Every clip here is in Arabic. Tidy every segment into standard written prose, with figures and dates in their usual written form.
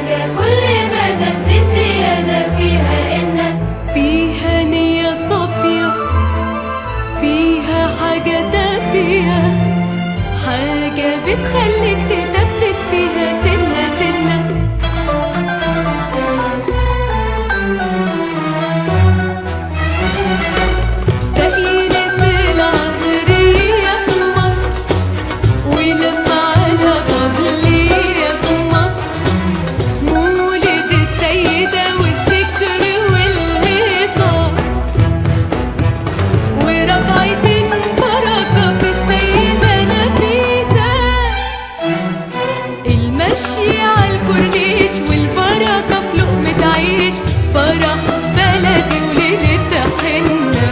حاجة كل مدى نزيد زيادة فيها، إن فيها نية صافية، فيها حاجة دافية، حاجة بتخليك تثبت فيها سنة سنة. المشي عالكورنيش والبركة في لقمة عيش، فرح بلدي وليلة حنة،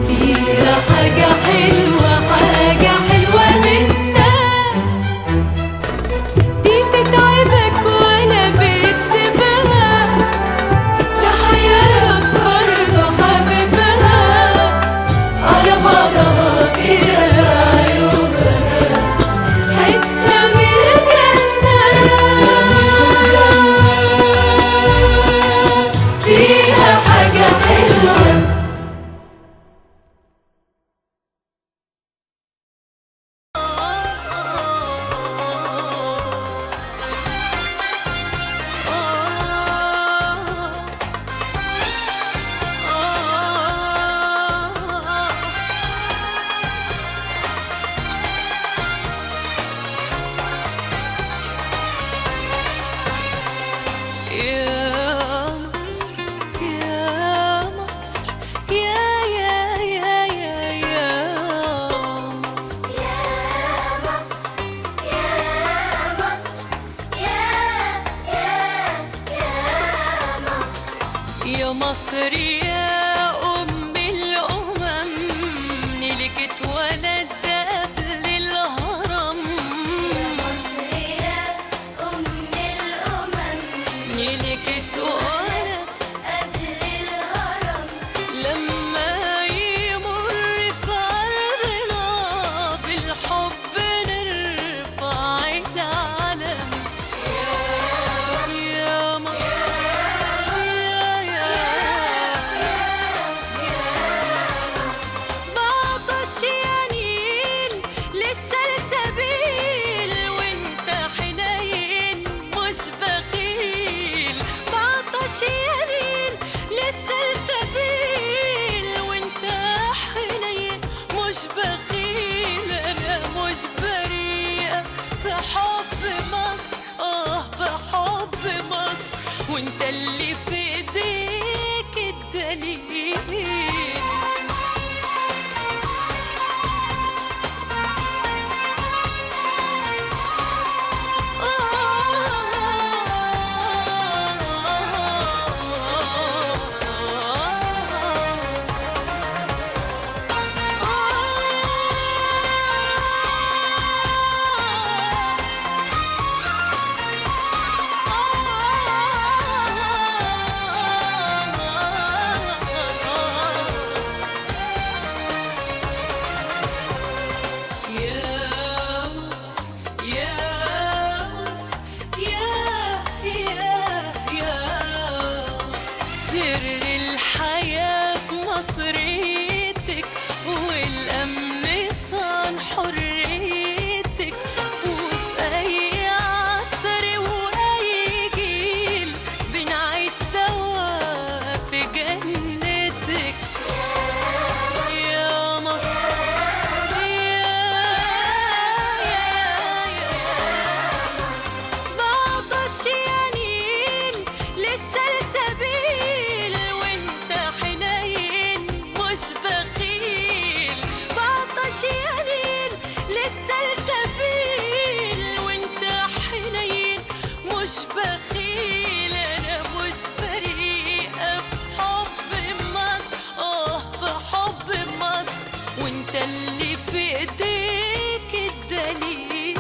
فيها حاجة حلوة، حاجة حلوة منا، دي تتعبك ولا بتسيبها، تحيرك برضه حبيبها، على بعضها كده عيوبها حتة من الجنة، فيها حاجة حلوة. يا مصر يا مصر يا مصر، يا مصر يا مصر يا مصر، يا مصر يا أم الأمم، نيلك اتولد قبل الهرم، مصر يا أم الأمم، نيلك اتولد قبل الهرم، لما يمر في أرضنا بالحب نرفع العلم، يا مصر بعطش يا نيل للسلسبيل وانت حنين مش بخيل، بعطش يا نيل للسلسبيل وانت حنين مش بخيل، انا مش بريئة في حب مصر، في حب مصر، وانت اللي في ايديك الدليل. سر الحياة في مصريتك، والأمن صان حريتك، وفي أي عصر وأي جيل بنعيش سوا في جنتك، يا مصر بعطش يا نيل للسلسبيل وانت حنين مش بخيل، بعطش يا نيل للسلسبيل وانت حنين مش بخيل، انا مش بريئة في حب مصر، في حب مصر، وانت اللي في ايديك الدليل.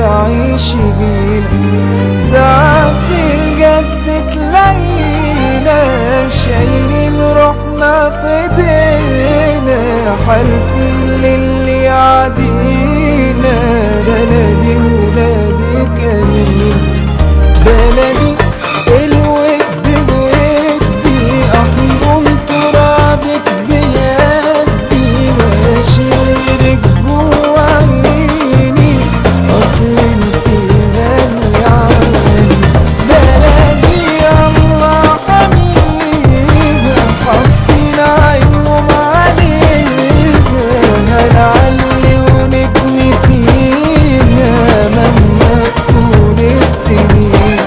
تعيش بينا. ساعات الجد تلاقينا شايلين روحنا في ايدينا، حالفين للي يعدينا. بلدي ولادي كريم، بلدي الود بودي، احضن ترابك بيدي واشيلك جوا عيني، اصل انت غالية عني. بلدي الله حميها، حاطين عينهم عليها، هنعلي ونبني فيها مهما تكون السنين.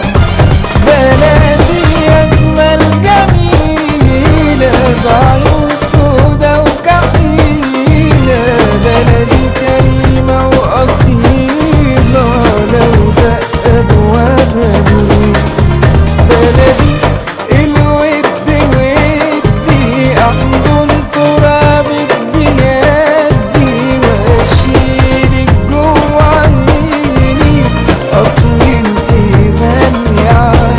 بلدي أجمل جميلة بعيون سودا وكحيلة، بلدي كريمة وأصيلة لو دق أبوابها مين. بلدي الود ودي، أحضن ترابك بيدي وأشيلك جوا عيني، أصل انت غالية عني.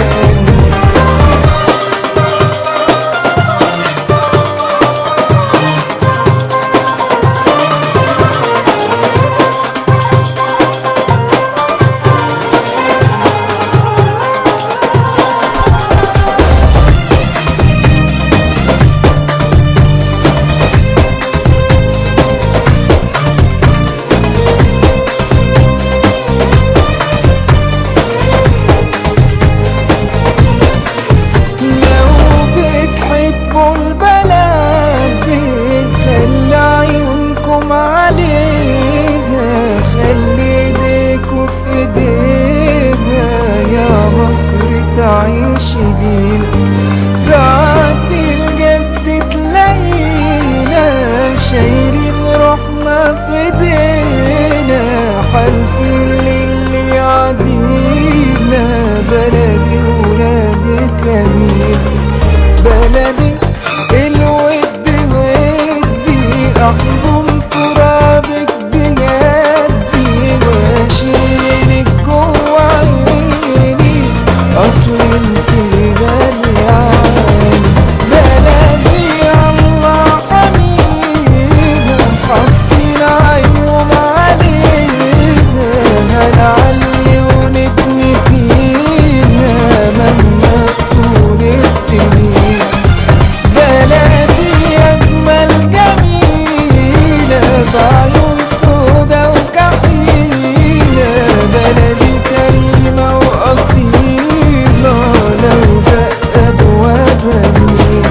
لو بتحبوا البلد دي خلي عيونكم عليها، خلي ايديكوا في ايديها، يا مصر تعيش بينا. ساعات الجد تلاقينا شايلين روحنا في ايدينا، حالفين للي يعدينا. بلدي ولادي كمين، بلدي الود ودي، احضن ترابك بيدي واشيلك جوا عيني، اصل انت غالية عني. بلدي الله حميها، حاطين عينهم عليها، هنعلي ونبني فيها مهما تكون السنين. بلدي أجمل جميلة بعيون سودا وكحيلة، بلدي كريمة وأصيلة لو دق أبوابها مين.